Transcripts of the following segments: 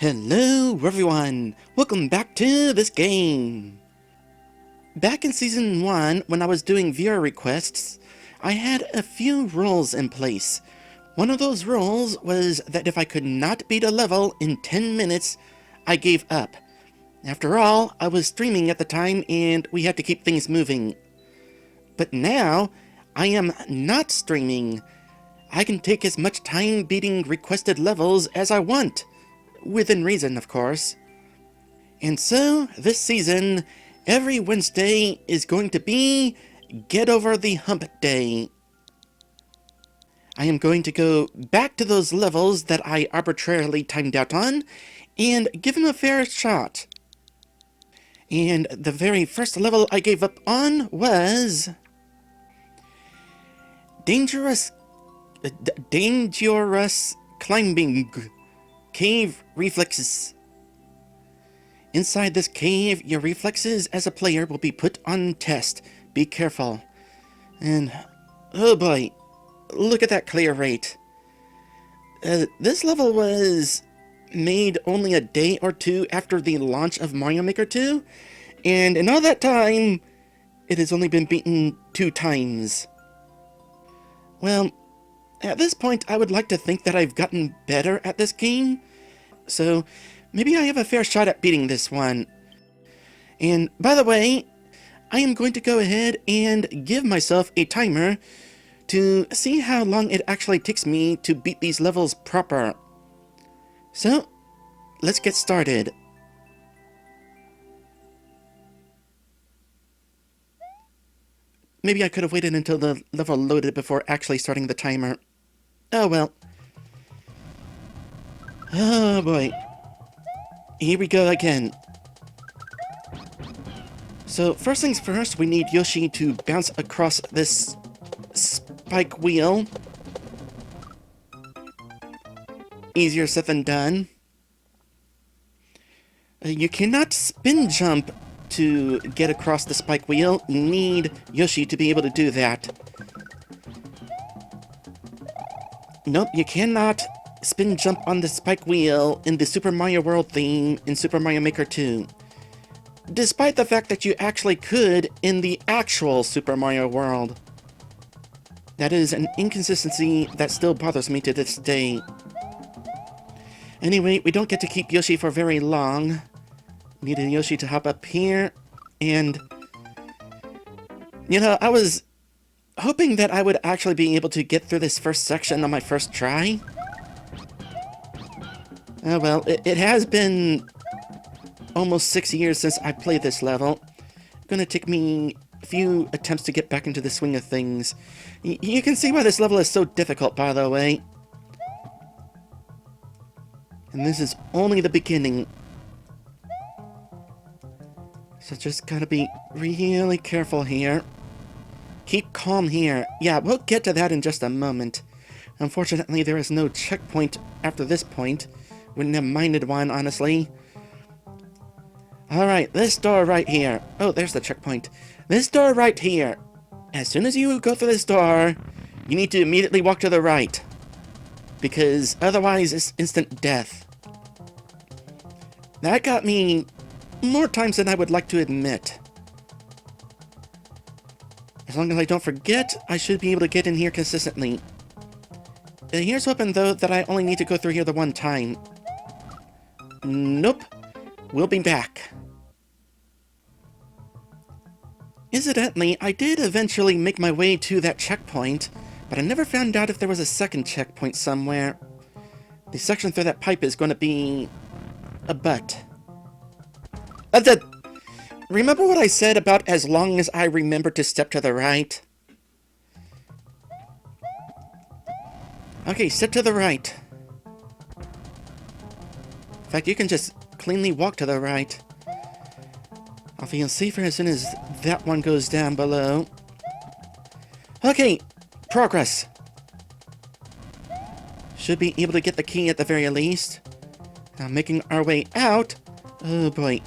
Hello everyone! Welcome back to this game! Back in Season 1, when I was doing viewer requests, I had a few rules in place. One of those rules was that if I could not beat a level in 10 minutes, I gave up. After all, I was streaming at the time and we had to keep things moving. But now, I am not streaming. I can take as much time beating requested levels as I want. Within reason, of course. And so, this season, every Wednesday is going to be Get Over the Hump Day. I am going to go back to those levels that I arbitrarily timed out on, and give them a fair shot. And the very first level I gave up on was... Dangerous Climbing Cave Reflexes. Inside this cave, your reflexes as a player will be put on test. Be careful. And, oh boy, look at that clear rate. This level was made only a day or two after the launch of Mario Maker 2, and in all that time, it has only been beaten 2 times. Well, at this point, I would like to think that I've gotten better at this game, so maybe I have a fair shot at beating this one. And by the way, I am going to go ahead and give myself a timer to see how long it actually takes me to beat these levels proper. So, let's get started. Maybe I could have waited until the level loaded before actually starting the timer. Oh well. Oh boy. Here we go again. So, first things first, we need Yoshi to bounce across this spike wheel. Easier said than done. You cannot spin jump to get across the spike wheel. You need Yoshi to be able to do that. Nope, you cannot spin jump on the spike wheel in the Super Mario World theme in Super Mario Maker 2. Despite the fact that you actually could in the actual Super Mario World. That is an inconsistency that still bothers me to this day. Anyway, we don't get to keep Yoshi for very long. Needed Yoshi to hop up here, and... You know, I was hoping that I would actually be able to get through this first section on my first try. Oh well, it has been almost 6 years since I played this level. It's gonna take me a few attempts to get back into the swing of things. You can see why this level is so difficult, by the way. And this is only the beginning. So just gotta be really careful here. Keep calm here. Yeah, we'll get to that in just a moment. Unfortunately, there is no checkpoint after this point. Wouldn't have minded one, honestly. Alright, this door right here. Oh, there's the checkpoint. This door right here. As soon as you go through this door, you need to immediately walk to the right. Because otherwise, it's instant death. That got me more times than I would like to admit. As long as I don't forget, I should be able to get in here consistently. Here's hoping, though, that I only need to go through here the one time. Nope. We'll be back. Incidentally, I did eventually make my way to that checkpoint, but I never found out if there was a second checkpoint somewhere. The section through that pipe is going to be a butt. Remember what I said about as long as I remember to step to the right? Okay, step to the right. In fact, you can just cleanly walk to the right. I'll feel safer as soon as that one goes down below. Okay, progress. Should be able to get the key at the very least. Now making our way out. Oh boy.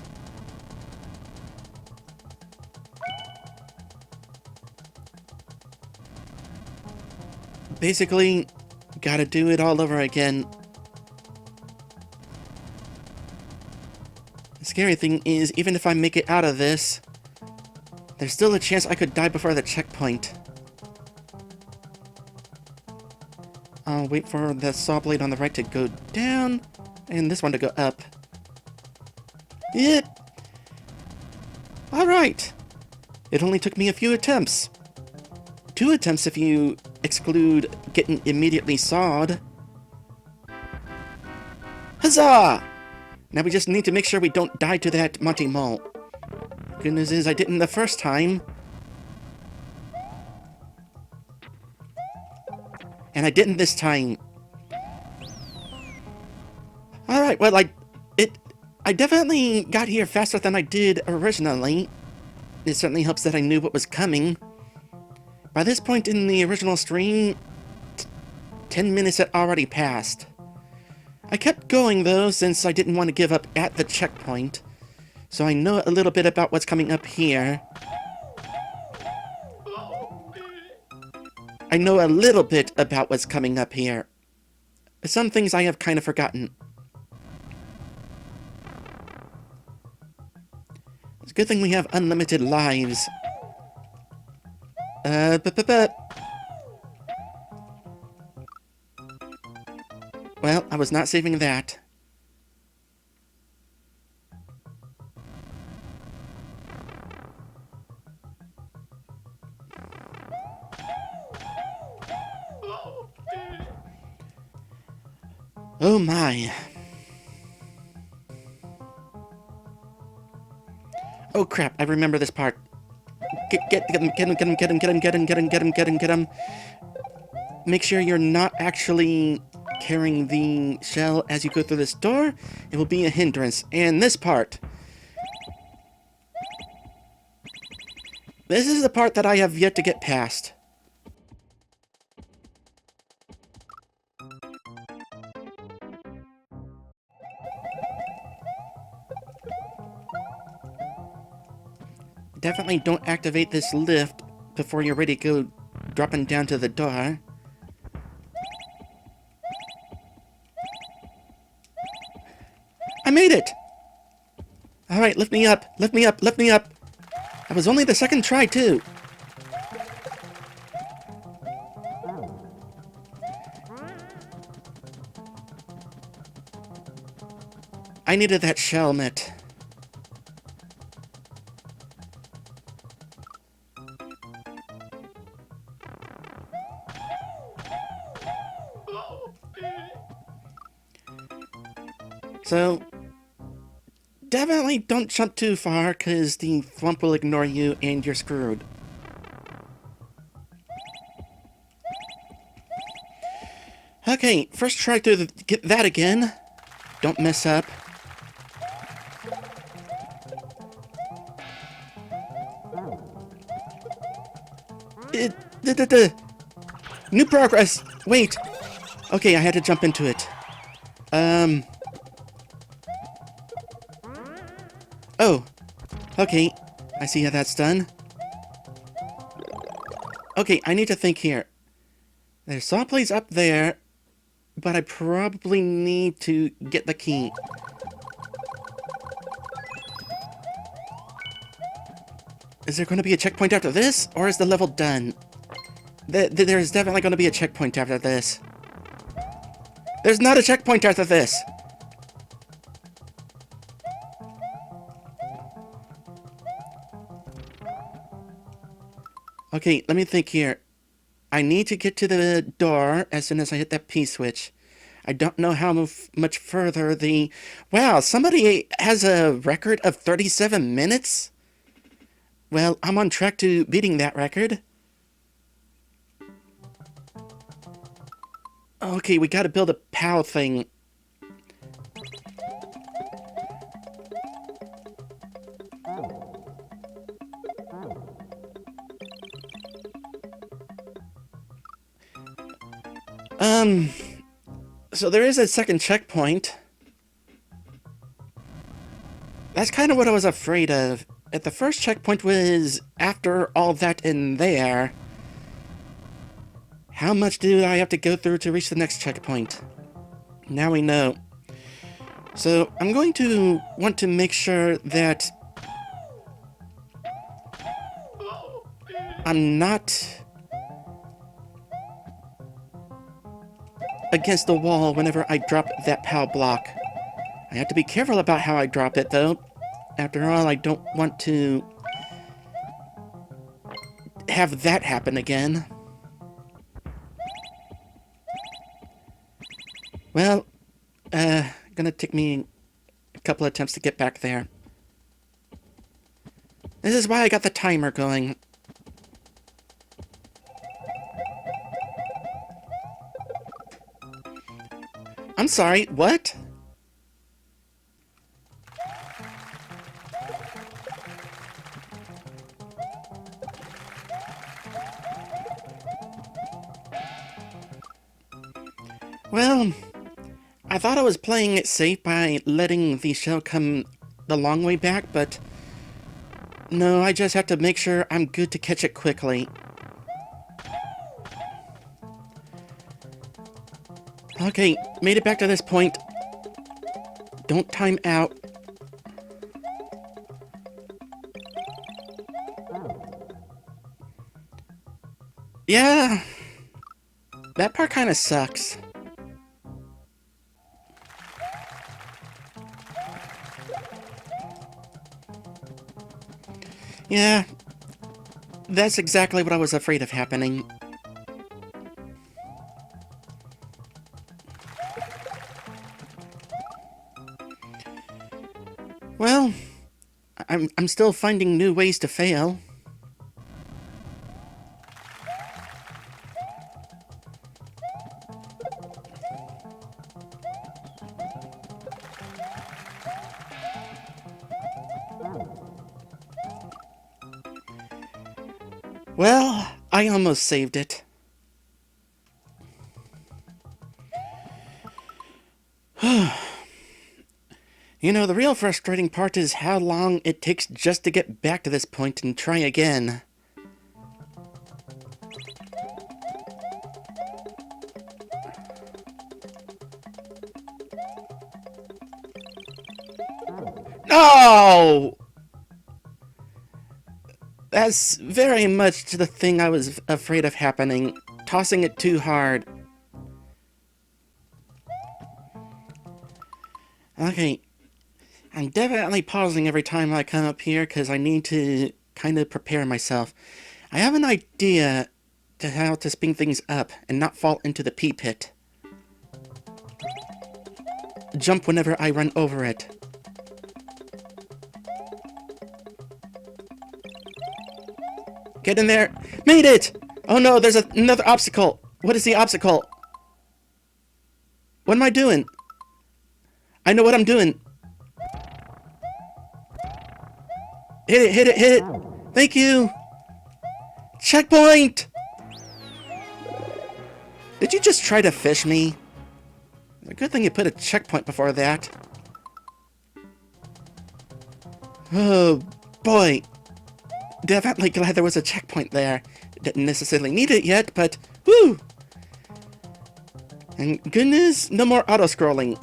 Basically, gotta do it all over again. The scary thing is, even if I make it out of this, there's still a chance I could die before the checkpoint. I'll wait for the saw blade on the right to go down, and this one to go up. Yep. Alright. It only took me a few attempts. 2 attempts if you exclude getting immediately sawed. Huzzah! Now we just need to make sure we don't die to that Monty Mole. Good news is I didn't the first time. And I didn't this time. Alright, well, I definitely got here faster than I did originally. It certainly helps that I knew what was coming. By this point in the original stream, 10 minutes had already passed. I kept going though, since I didn't want to give up at the checkpoint. So I know a little bit about what's coming up here. I know a little bit about what's coming up here. Some things I have kind of forgotten. It's a good thing we have unlimited lives. Well, I was not saving that. Oh my. Oh crap, I remember this part. Get him. Make sure you're not actually carrying the shell as you go through this door. It will be a hindrance. And this part. This is the part that I have yet to get past. Definitely don't activate this lift before you're ready to go dropping down to the door. I made it! Alright, lift me up, lift me up, lift me up! That was only the second try, too. I needed that shell mitt. So, definitely don't jump too far, because the thwomp will ignore you and you're screwed. Okay, first try to get that again. Don't mess up. New progress! Wait! Okay, I had to jump into it. Oh. Okay, I see how that's done. Okay, I need to think here. There's saw blades up there, but I probably need to get the key. Is there going to be a checkpoint after this, or is the level done? There's definitely going to be a checkpoint after this. There's not a checkpoint after this! Okay, let me think here. I need to get to the door as soon as I hit that P-switch. I don't know how much further the... Wow, somebody has a record of 37 minutes? Well, I'm on track to beating that record. Okay, we gotta build a POW thing. So there is a second checkpoint. That's kind of what I was afraid of. If the first checkpoint was after all that in there, how much do I have to go through to reach the next checkpoint? Now we know. So I'm going to want to make sure that I'm not against the wall whenever I drop that POW block. I have to be careful about how I drop it, though. After all, I don't want to have that happen again. Well, gonna take me a couple attempts to get back there. This is why I got the timer going. I'm sorry, what? Well, I thought I was playing it safe by letting the shell come the long way back, but no, I just have to make sure I'm good to catch it quickly. Okay, made it back to this point. Don't time out. Yeah, that part kind of sucks. Yeah, that's exactly what I was afraid of happening. Well, I'm still finding new ways to fail. Well, I almost saved it. You know, the real frustrating part is how long it takes just to get back to this point and try again. No! That's very much the thing I was afraid of happening. Tossing it too hard. Okay, I'm definitely pausing every time I come up here because I need to kind of prepare myself. I have an idea to how to spin things up and not fall into the pea pit. Jump whenever I run over it. Get in there! Made it! Oh no, there's another obstacle! What is the obstacle? What am I doing? I know what I'm doing. Hit it, hit it, hit it! Thank you! Checkpoint! Did you just try to fish me? It's a good thing you put a checkpoint before that. Oh, boy. Definitely glad there was a checkpoint there. Didn't necessarily need it yet, but woo! And goodness, no more auto-scrolling.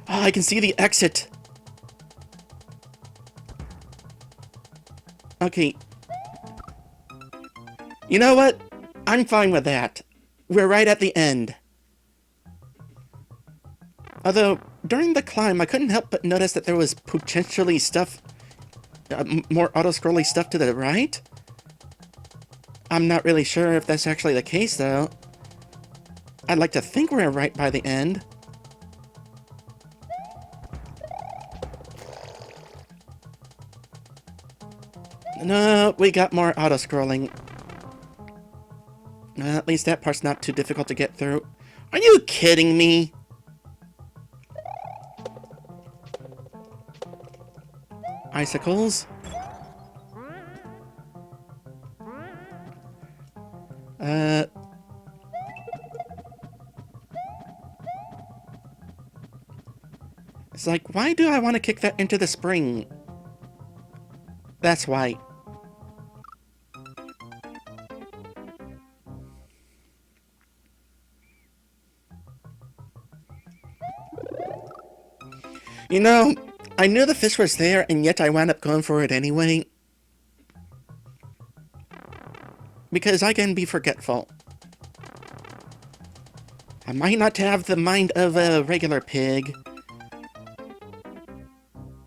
Oh, I can see the exit. Okay. You know what? I'm fine with that. We're right at the end. Although, during the climb, I couldn't help but notice that there was potentially stuff, more auto-scrolly stuff to the right. I'm not really sure if that's actually the case, though. I'd like to think we're right by the end. No, we got more auto-scrolling. At least that part's not too difficult to get through. Are you kidding me? Icicles? It's like, why do I want to kick that into the spring? That's why. You know, I knew the fish was there, and yet I wound up going for it anyway. Because I can be forgetful. I might not have the mind of a regular pig,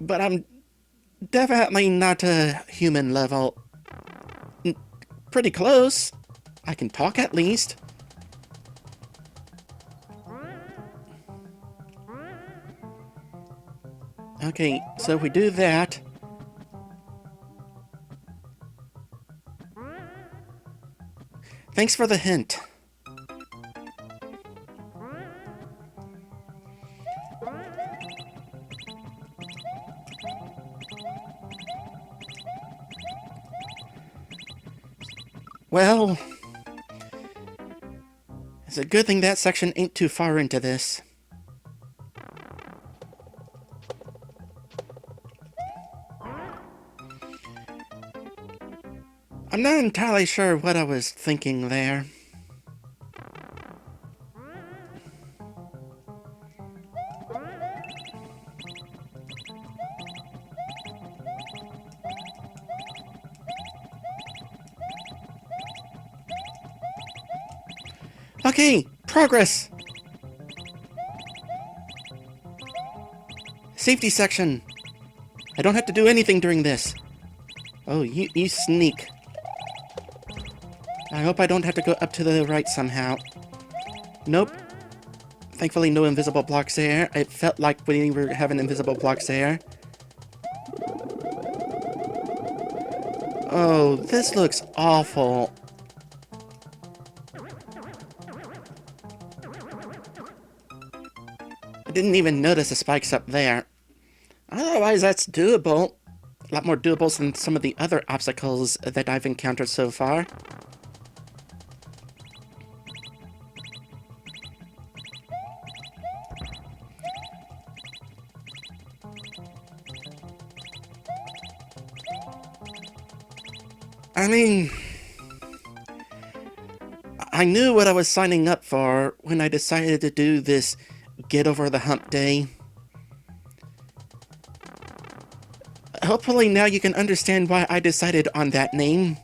but I'm definitely not a human level. Pretty close. I can talk at least. Okay, so if we do that... Thanks for the hint. Well, it's a good thing that section ain't too far into this. I'm not entirely sure what I was thinking there. Okay, progress! Safety section. I don't have to do anything during this. Oh, you sneak. I hope I don't have to go up to the right somehow. Nope. Thankfully, no invisible blocks there. It felt like we were having invisible blocks there. Oh, this looks awful. I didn't even notice the spikes up there. Otherwise, that's doable. A lot more doable than some of the other obstacles that I've encountered so far. I mean, I knew what I was signing up for when I decided to do this Get Over the Hump Day. Hopefully now you can understand why I decided on that name.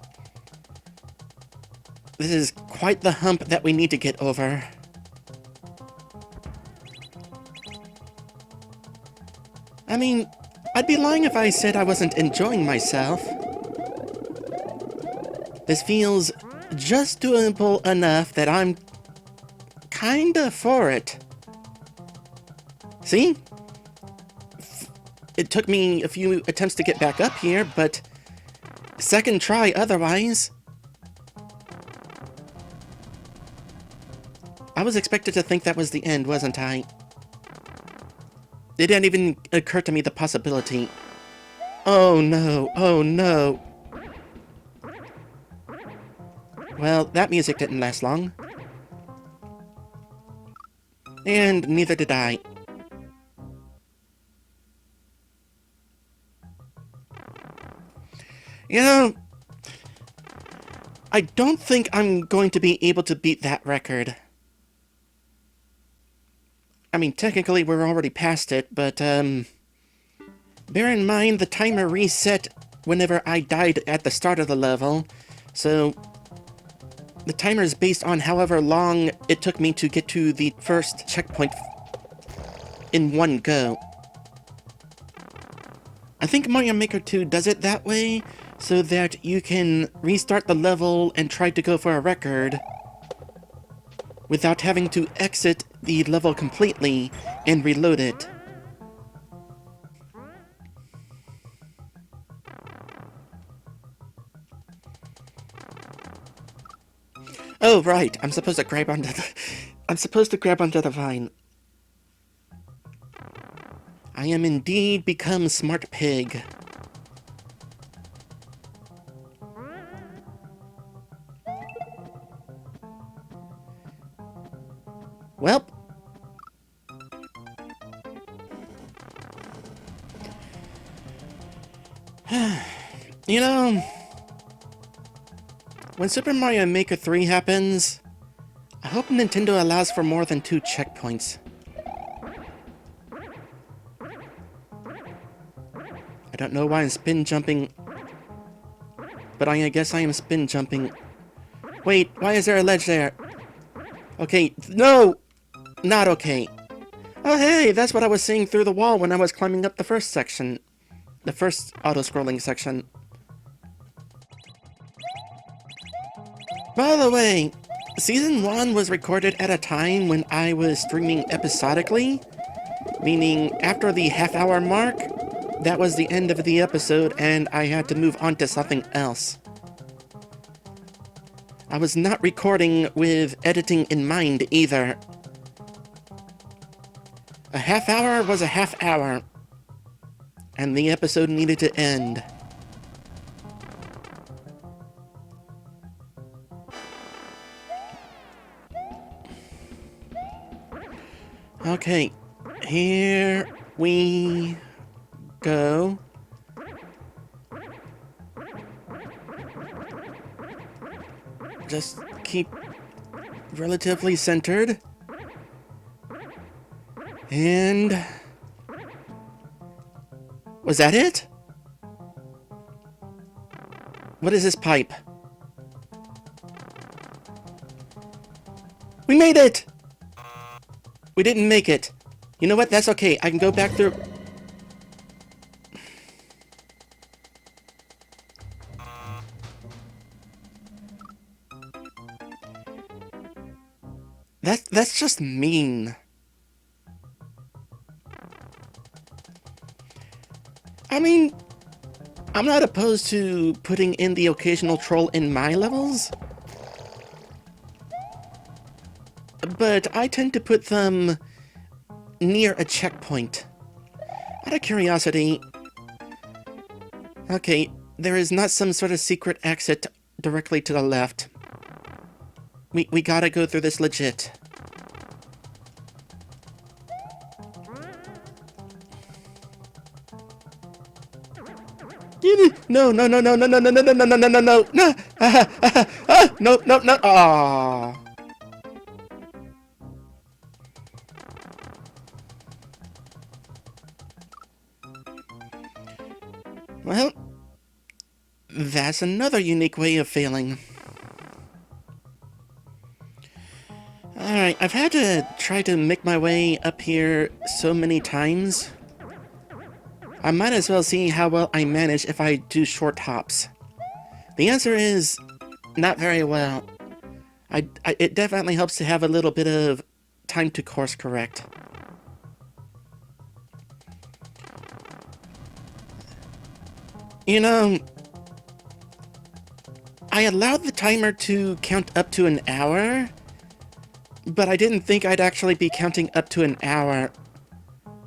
This is quite the hump that we need to get over. I mean, I'd be lying if I said I wasn't enjoying myself. This feels just doable enough that I'm kinda for it. See? It took me a few attempts to get back up here, but second try otherwise. I was expected to think that was the end, wasn't I? It didn't even occur to me the possibility. Oh no, oh no. Well, that music didn't last long. And neither did I. You know, I don't think I'm going to be able to beat that record. I mean, technically we're already past it, but, bear in mind the timer reset whenever I died at the start of the level, so the timer is based on however long it took me to get to the first checkpoint in one go. I think Mario Maker 2 does it that way, so that you can restart the level and try to go for a record without having to exit the level completely and reload it. Oh, right, I'm supposed to grab onto the vine. I am indeed become smart pig. Well, you know, when Super Mario Maker 3 happens, I hope Nintendo allows for more than 2 checkpoints. I don't know why I'm spin jumping, but I guess I am spin jumping. Wait, why is there a ledge there? Okay, no! Not okay. Oh hey, that's what I was seeing through the wall when I was climbing up the first section. The first auto-scrolling section. By the way, Season 1 was recorded at a time when I was streaming episodically, meaning after the half-hour mark, that was the end of the episode and I had to move on to something else. I was not recording with editing in mind either. A half hour was a half hour, and the episode needed to end. Okay, here we go. Just keep relatively centered. And... was that it? What is this pipe? We made it! We didn't make it. You know what? That's okay. I can go back through... That's just mean. I mean, I'm not opposed to putting in the occasional troll in my levels, but I tend to put them near a checkpoint. Out of curiosity... okay, there is not some sort of secret exit directly to the left. We gotta go through this legit. No, no, no, no, no, no, no, no, no, no, no, no, no, no, no, no, no, no, aww. Well, that's another unique way of failing. Alright, I've had to try to make my way up here so many times. I might as well see how well I manage if I do short hops. The answer is not very well. It definitely helps to have a little bit of time to course correct. You know, I allowed the timer to count up to an hour, but I didn't think I'd actually be counting up to an hour.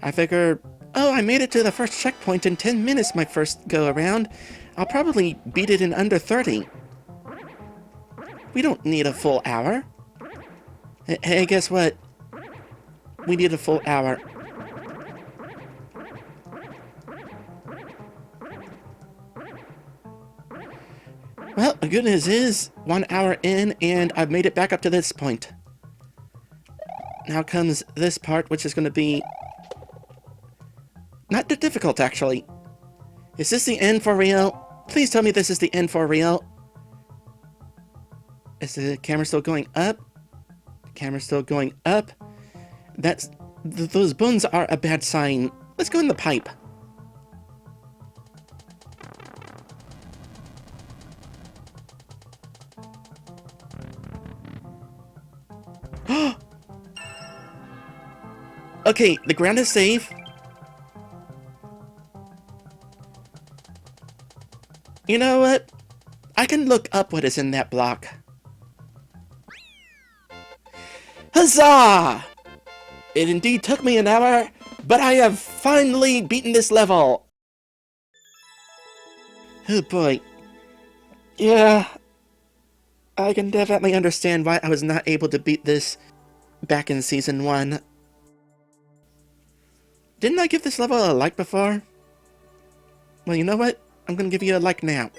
I figured, oh, I made it to the first checkpoint in 10 minutes my first go-around. I'll probably beat it in under 30. We don't need a full hour. Hey, guess what? We need a full hour. Well, the good news is, 1 hour in, and I've made it back up to this point. Now comes this part, which is going to be... not that difficult, actually. Is this the end for real? Please tell me this is the end for real. Is the camera still going up? The camera's still going up. That's... those bones are a bad sign. Let's go in the pipe. Okay, the ground is safe. You know what? I can look up what is in that block. Huzzah! It indeed took me an hour, but I have finally beaten this level. Oh boy. Yeah. I can definitely understand why I was not able to beat this back in Season 1. Didn't I give this level a like before? Well, you know what? I'm gonna give you a like now.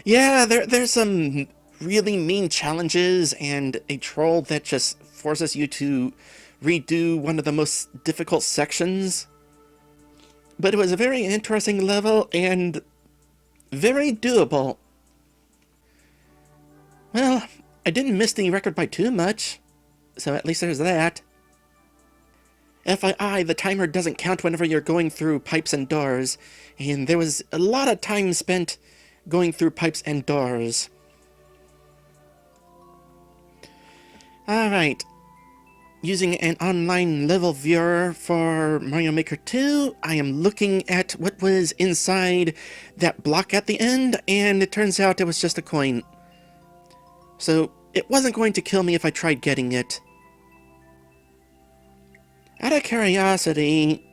Yeah, there's some really mean challenges and a troll that just forces you to redo one of the most difficult sections. But it was a very interesting level and very doable. Well, I didn't miss the record by too much, so at least there's that. FYI, the timer doesn't count whenever you're going through pipes and doors, and there was a lot of time spent going through pipes and doors. Alright, using an online level viewer for Mario Maker 2, I am looking at what was inside that block at the end, and it turns out it was just a coin. So, it wasn't going to kill me if I tried getting it. Out of curiosity,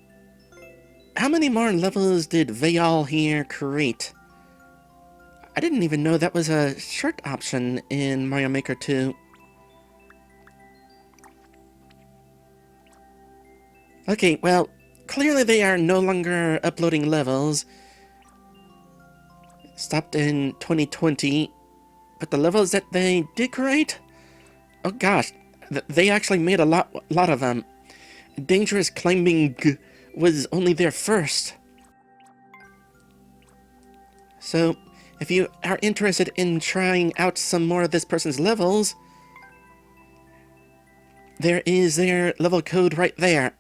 how many more levels did Vayal here create? I didn't even know that was a shirt option in Mario Maker 2. Okay, well, clearly they are no longer uploading levels. Stopped in 2020. But the levels that they did create? Oh gosh, they actually made a lot of them. Dangerous Climbing was only there first. So, if you are interested in trying out some more of this person's levels, there is their level code right there.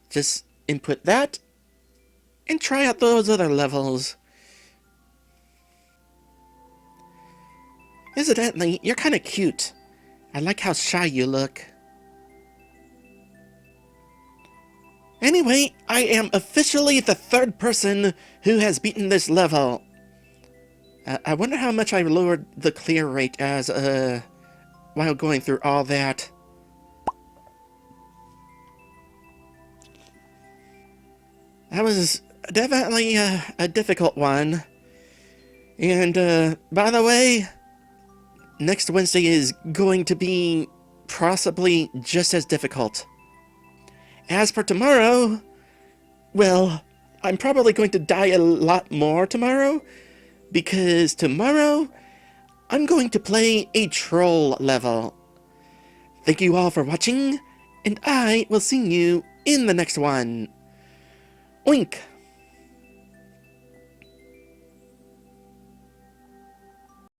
Just input that, and try out those other levels. Incidentally, you're kinda cute. I like how shy you look. Anyway, I am officially the third person who has beaten this level. I wonder how much I lowered the clear rate as, while going through all that. That was definitely a difficult one. And, by the way, next Wednesday is going to be possibly just as difficult. As for tomorrow, well, I'm probably going to die a lot more tomorrow, because tomorrow, I'm going to play a troll level. Thank you all for watching, and I will see you in the next one. Oink!